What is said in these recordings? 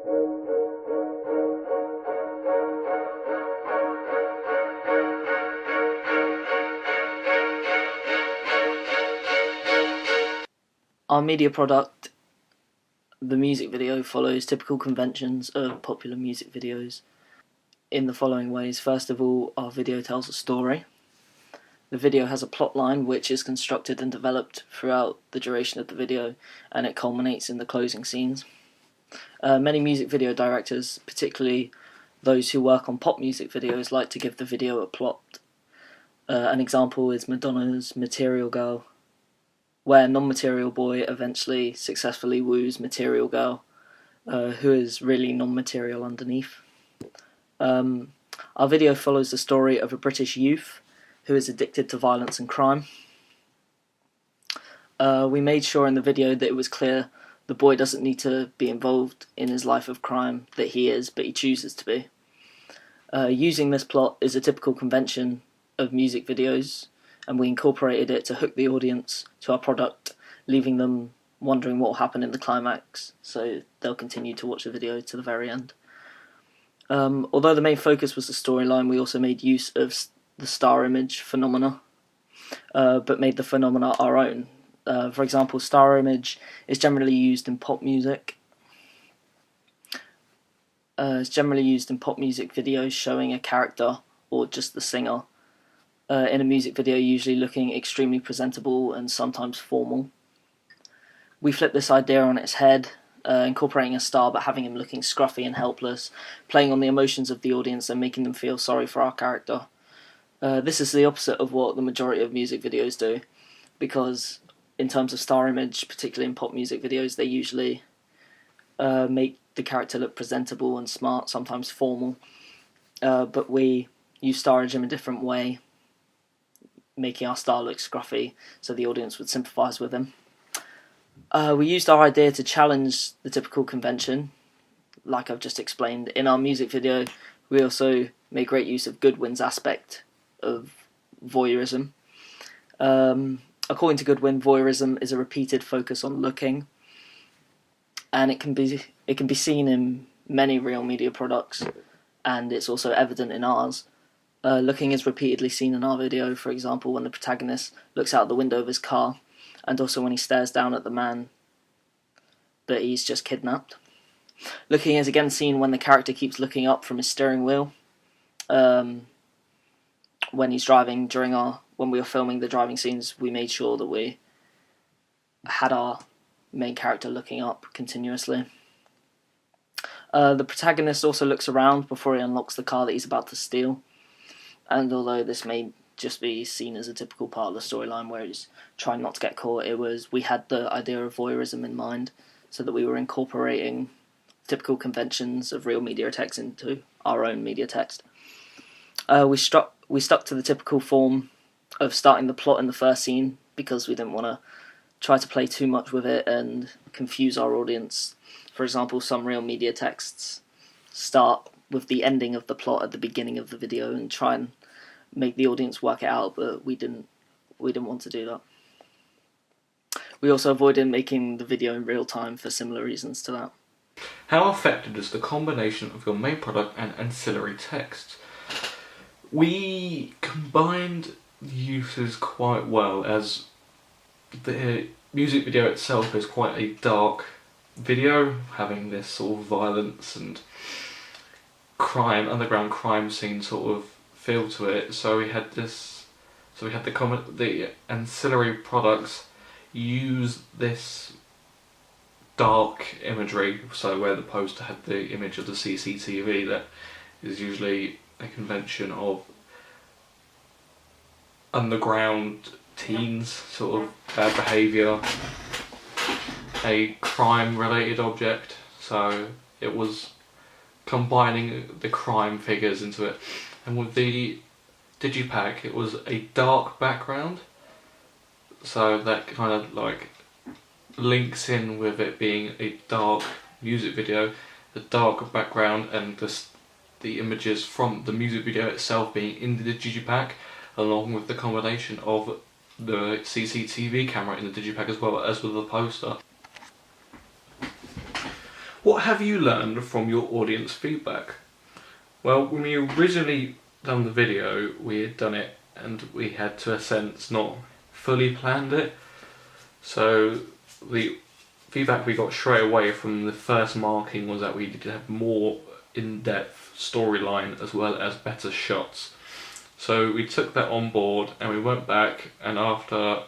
Our media product, the music video, follows typical conventions of popular music videos in the following ways. First of all, our video tells a story. The video has a plot line which is constructed and developed throughout the duration of the video, and it culminates in the closing scenes. Many music video directors, particularly those who work on pop music videos, like to give the video a plot. An example is Madonna's Material Girl, where non-material boy eventually successfully woos material girl, who is really non-material underneath. Our video follows the story of a British youth who is addicted to violence and crime. We made sure in the video that it was clear the boy doesn't need to be involved in his life of crime, that he is, but he chooses to be. Using this plot is a typical convention of music videos, and we incorporated it to hook the audience to our product, leaving them wondering what will happen in the climax, so they'll continue to watch the video to the very end. Although the main focus was the storyline, we also made use of the star image phenomena, but made the phenomena our own. For example, star image is generally used in pop music. It's generally used in pop music videos showing a character or just the singer in a music video, usually looking extremely presentable and sometimes formal. We flipped this idea on its head, incorporating a star but having him looking scruffy and helpless, playing on the emotions of the audience and making them feel sorry for our character. This is the opposite of what the majority of music videos do, because in terms of star image, particularly in pop music videos, they usually make the character look presentable and smart, sometimes formal, but we use star image in a different way, making our star look scruffy so the audience would sympathise with him. We used our idea to challenge the typical convention, like I've just explained. In our music video, we also made great use of Goodwin's aspect of voyeurism. According to Goodwin, voyeurism is a repeated focus on looking, and it can be seen in many real media products, and it's also evident in ours. Looking is repeatedly seen in our video, for example, when the protagonist looks out the window of his car, and also when he stares down at the man that he's just kidnapped. Looking is again seen when the character keeps looking up from his steering wheel, when he's driving. When we were filming the driving scenes, we made sure that we had our main character looking up continuously. The protagonist also looks around before he unlocks the car that he's about to steal, and although this may just be seen as a typical part of the storyline where he's trying not to get caught, we had the idea of voyeurism in mind, so that we were incorporating typical conventions of real media text into our own media text. We stuck to the typical form of starting the plot in the first scene, because we didn't want to try to play too much with it and confuse our audience. For example, some real media texts start with the ending of the plot at the beginning of the video and try and make the audience work it out, but we didn't want to do that. We also avoided making the video in real time for similar reasons to that. How effective is the combination of your main product and ancillary text? We combined uses quite well, as the music video itself is quite a dark video, having this sort of violence and crime, underground crime scene sort of feel to it. So we had the ancillary products use this dark imagery. So where the poster had the image of the CCTV, that is usually a convention of underground teens, sort of bad behaviour, a crime related object, so it was combining the crime figures into it. And with the digipack, it was a dark background, so that kind of like links in with it being a dark music video, the dark background and the images from the music video itself being in the digipack, along with the combination of the CCTV camera in the digipack as well as with the poster. What have you learned from your audience feedback? Well, when we originally done the video, we had done it and we had, to a sense, not fully planned it. So the feedback we got straight away from the first marking was that we needed to have more in-depth storyline as well as better shots. So we took that on board and we went back, and after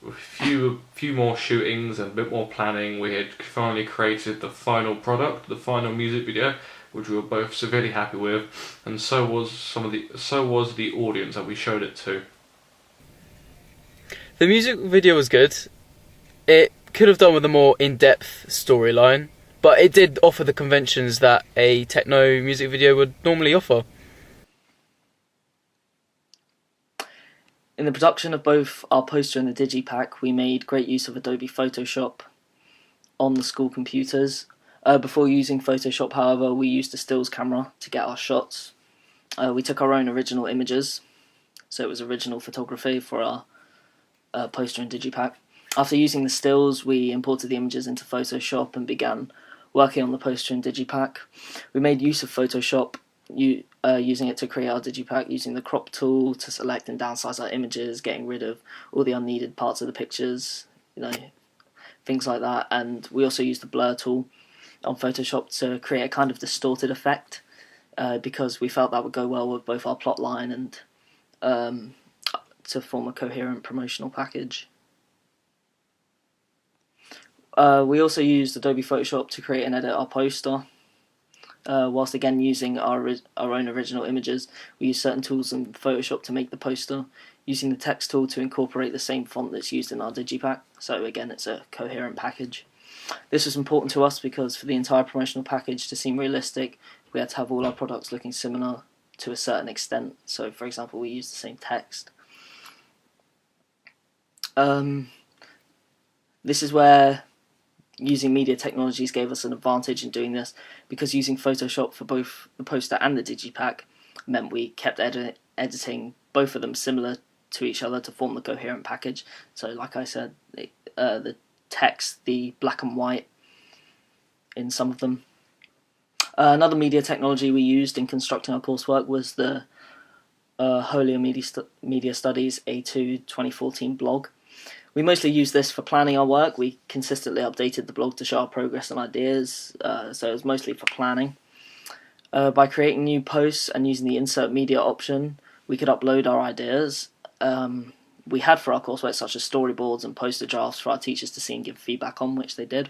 a few more shootings and a bit more planning, we had finally created the final product, the final music video, which we were both severely happy with, and so was the audience that we showed it to. The music video was good. It could have done with a more in-depth storyline, but it did offer the conventions that a techno music video would normally offer. In the production of both our poster and the digipack, we made great use of Adobe Photoshop on the school computers. Before using Photoshop, however, we used a stills camera to get our shots. We took our own original images, so it was original photography for our poster and digipack. After using the stills, we imported the images into Photoshop and began working on the poster and digipack. We made use of Photoshop, using it to create our digipack, using the crop tool to select and downsize our images, getting rid of all the unneeded parts of the pictures, things like that. And we also used the blur tool on Photoshop to create a kind of distorted effect, because we felt that would go well with both our plot line and to form a coherent promotional package. We also used Adobe Photoshop to create and edit our poster. Whilst again using our own original images, we used certain tools in Photoshop to make the poster, using the text tool to incorporate the same font that's used in our digipack, so again it's a coherent package. This was important to us because for the entire promotional package to seem realistic, we had to have all our products looking similar to a certain extent. So for example, we used the same text. This is where using media technologies gave us an advantage in doing this, because using Photoshop for both the poster and the digipack meant we kept editing both of them similar to each other to form the coherent package. So like I said, the text, the black and white in some of them. Another media technology we used in constructing our coursework was the Holier Media Studies A2 2014 blog. We mostly used this for planning our work. We consistently updated the blog to show our progress and ideas, so it was mostly for planning. By creating new posts and using the insert media option, we could upload our ideas. We had for our coursework such as storyboards and poster drafts for our teachers to see and give feedback on, which they did.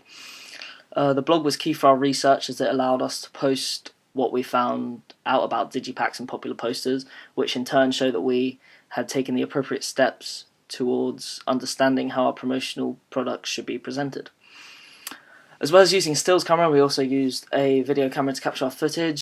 The blog was key for our research as it allowed us to post what we found out about digipacks and popular posters, which in turn showed that we had taken the appropriate steps towards understanding how our promotional products should be presented. As well as using a stills camera, we also used a video camera to capture our footage.